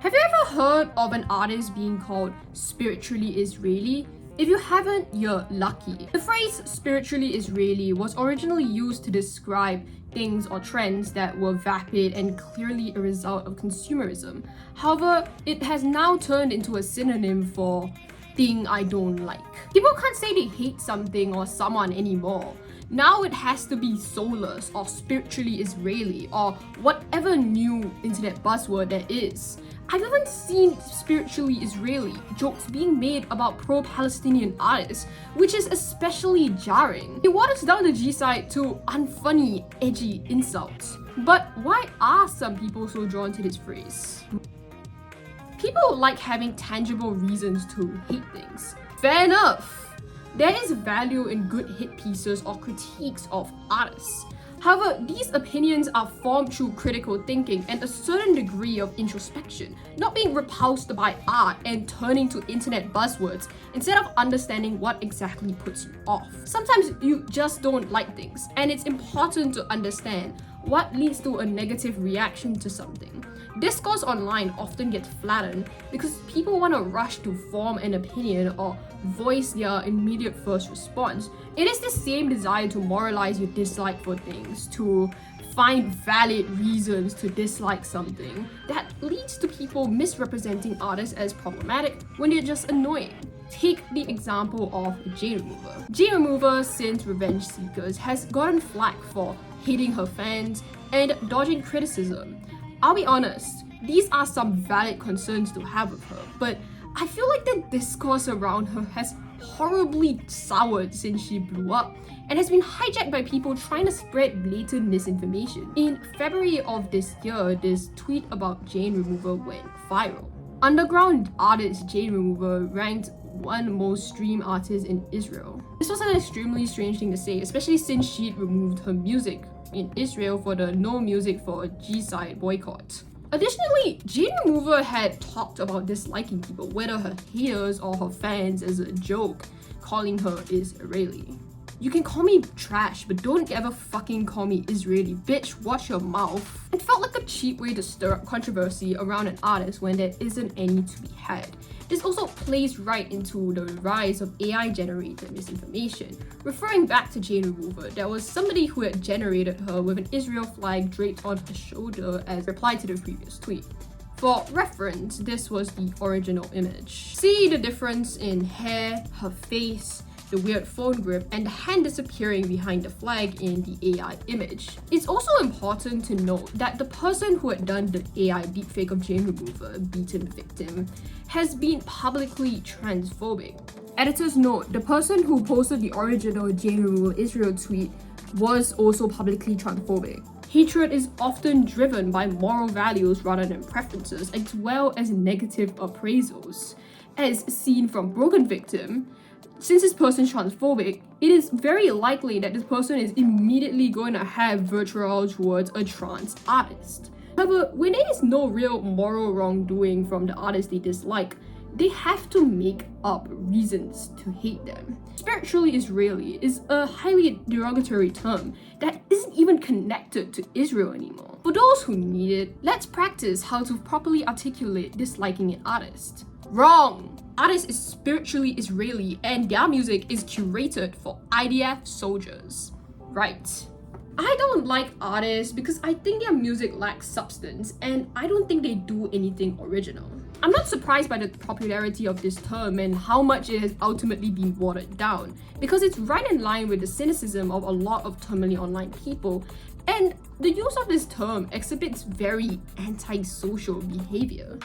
Have you ever heard of an artist being called spiritually Israeli? If you haven't, you're lucky. The phrase spiritually Israeli was originally used to describe things or trends that were vapid and clearly a result of consumerism. However, it has now turned into a synonym for thing I don't like. People can't say they hate something or someone anymore. Now it has to be soulless or spiritually Israeli or whatever new internet buzzword there is. I've even seen spiritually Israeli jokes being made about pro-Palestinian artists, which is especially jarring. It waters down the G side to unfunny, edgy insults. But why are some people so drawn to this phrase? People like having tangible reasons to hate things. Fair enough. There is value in good hit pieces or critiques of artists. However, these opinions are formed through critical thinking and a certain degree of introspection, not being repulsed by art and turning to internet buzzwords instead of understanding what exactly puts you off. Sometimes you just don't like things, and it's important to understand what leads to a negative reaction to something. Discourse online often gets flattened because people want to rush to form an opinion or voice their immediate first response. It is the same desire to moralize your dislike for things, to find valid reasons to dislike something, that leads to people misrepresenting artists as problematic when they're just annoying. Take the example of Jane Remover. Jane Remover, since Revenge Seekers, has gotten flack for hating her fans and dodging criticism. I'll be honest, these are some valid concerns to have with her, but I feel like the discourse around her has horribly soured since she blew up and has been hijacked by people trying to spread blatant misinformation. In February of this year, this tweet about Jane Remover went viral. Underground artist Jane Remover ranked one most streamed artist in Israel. This was an extremely strange thing to say, especially since she'd removed her music in Israel for the No Music for G-Side boycott. Additionally, Jane Remover had talked about disliking people, whether her haters or her fans, as a joke, calling her Israeli. You can call me trash, but don't ever fucking call me Israeli, bitch, watch your mouth. It felt like a cheap way to stir up controversy around an artist when there isn't any to be had. This also plays right into the rise of AI-generated misinformation. Referring back to Jane Remover, there was somebody who had generated her with an Israel flag draped on her shoulder as reply to the previous tweet. For reference, this was the original image. See the difference in hair, her face, the weird phone grip, and the hand disappearing behind the flag in the AI image. It's also important to note that the person who had done the AI deepfake of Jane Remover, beaten victim, has been publicly transphobic. Editor's note, the person who posted the original Jane Remover Israel tweet was also publicly transphobic. Hatred is often driven by moral values rather than preferences, as well as negative appraisals. As seen from Broken Victim, since this person is transphobic, it is very likely that this person is immediately going to have vitriol towards a trans artist. However, when there is no real moral wrongdoing from the artist they dislike, they have to make up reasons to hate them. Spiritually Israeli is a highly derogatory term that isn't even connected to Israel anymore. For those who need it, let's practice how to properly articulate disliking an artist. Wrong! Artist is spiritually Israeli and their music is curated for IDF soldiers. Right. I don't like artists because I think their music lacks substance and I don't think they do anything original. I'm not surprised by the popularity of this term and how much it has ultimately been watered down, because it's right in line with the cynicism of a lot of terminally online people, and the use of this term exhibits very antisocial behavior.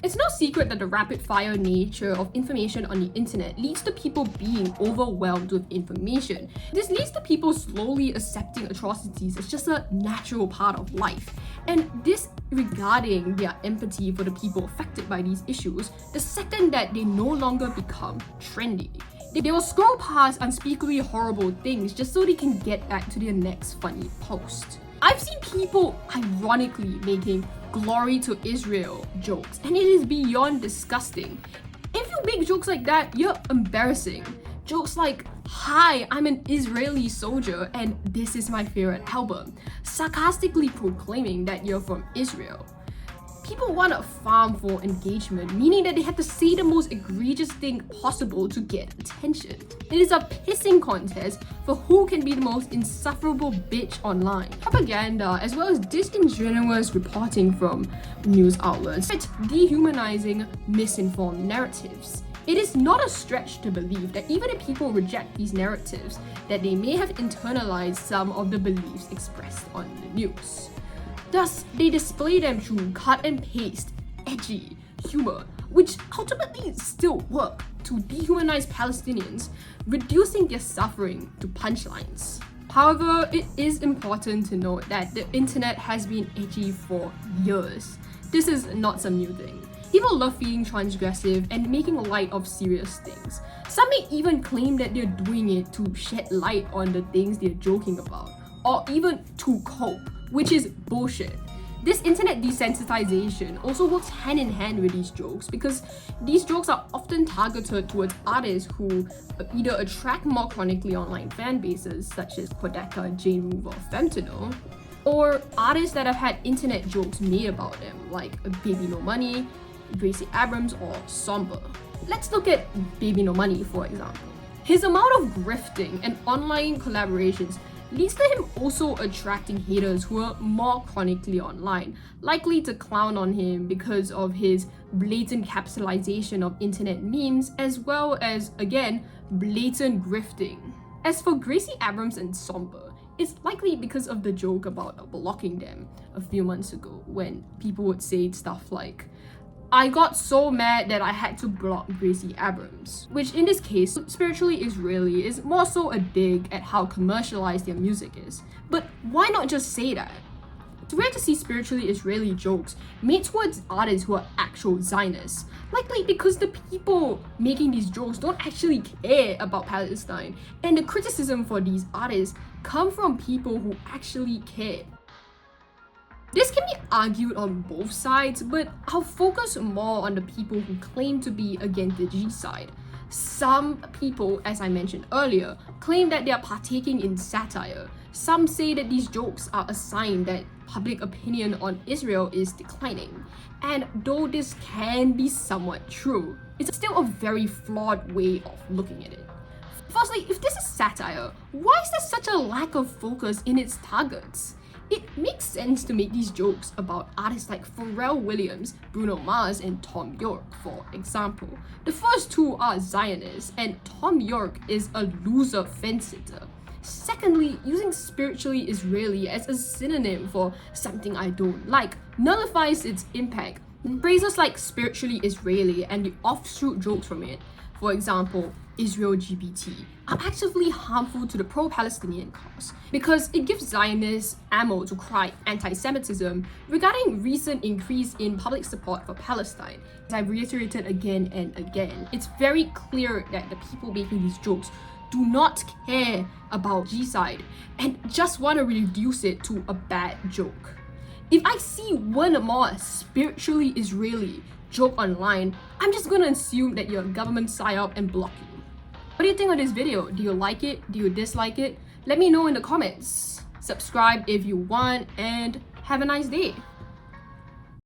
It's no secret that the rapid-fire nature of information on the internet leads to people being overwhelmed with information. This leads to people slowly accepting atrocities as just a natural part of life, and disregarding their empathy for the people affected by these issues the second that they no longer become trendy. They will scroll past unspeakably horrible things just so they can get back to their next funny post. I've seen people ironically making glory to Israel jokes, and it is beyond disgusting. If you make jokes like that, you're embarrassing. Jokes like, "Hi, I'm an Israeli soldier and this is my favorite album," sarcastically proclaiming that you're from Israel. People want to farm for engagement, meaning that they have to say the most egregious thing possible to get attention. It is a pissing contest for who can be the most insufferable bitch online. Propaganda, as well as disingenuous reporting from news outlets, it's dehumanizing, misinformed narratives. It is not a stretch to believe that even if people reject these narratives, that they may have internalized some of the beliefs expressed on the news. Thus, they display them through cut and paste, edgy humor, which ultimately still work to dehumanize Palestinians, reducing their suffering to punchlines. However, it is important to note that the internet has been edgy for years. This is not some new thing. People love being transgressive and making light of serious things. Some may even claim that they're doing it to shed light on the things they're joking about, or even to cope, which is bullshit. This internet desensitization also works hand in hand with these jokes because these jokes are often targeted towards artists who either attract more chronically online fan bases, such as Quadeca Femtanyl, or artists that have had internet jokes made about them, like BBNO, Gracie Abrams, or Somber. Let's look at BBNO, for example. His amount of grifting and online collaborations leads to him also attracting haters who are more chronically online, likely to clown on him because of his blatant capitalization of internet memes, as well as, again, blatant grifting. As for Gracie Abrams and Somber, it's likely because of the joke about blocking them a few months ago, when people would say stuff like, "I got so mad that I had to block Gracie Abrams," which in this case, Spiritually Israeli is more so a dig at how commercialized their music is. But why not just say that? It's rare to see Spiritually Israeli jokes made towards artists who are actual Zionists, likely because the people making these jokes don't actually care about Palestine, and the criticism for these artists come from people who actually care. This can be argued on both sides, but I'll focus more on the people who claim to be against the G side. Some people, as I mentioned earlier, claim that they are partaking in satire. Some say that these jokes are a sign that public opinion on Israel is declining. And though this can be somewhat true, it's still a very flawed way of looking at it. Firstly, if this is satire, why is there such a lack of focus in its targets? It makes sense to make these jokes about artists like Pharrell Williams, Bruno Mars, and Thom Yorke, for example. The first two are Zionists, and Thom Yorke is a loser fence-sitter. Secondly, using Spiritually Israeli as a synonym for something I don't like nullifies its impact. Phrases like Spiritually Israeli and the offshoot jokes from it, for example, Israel LGBT, are actively harmful to the pro-Palestinian cause because it gives Zionists ammo to cry anti-Semitism regarding recent increase in public support for Palestine. As I've reiterated again and again, it's very clear that the people making these jokes do not care about G-side and just want to reduce it to a bad joke. If I see one more Spiritually Israeli joke online, I'm just gonna assume that you're a government psyop and block you. What do you think of this video? Do you like it? Do you dislike it? Let me know in the comments. Subscribe if you want, and have a nice day.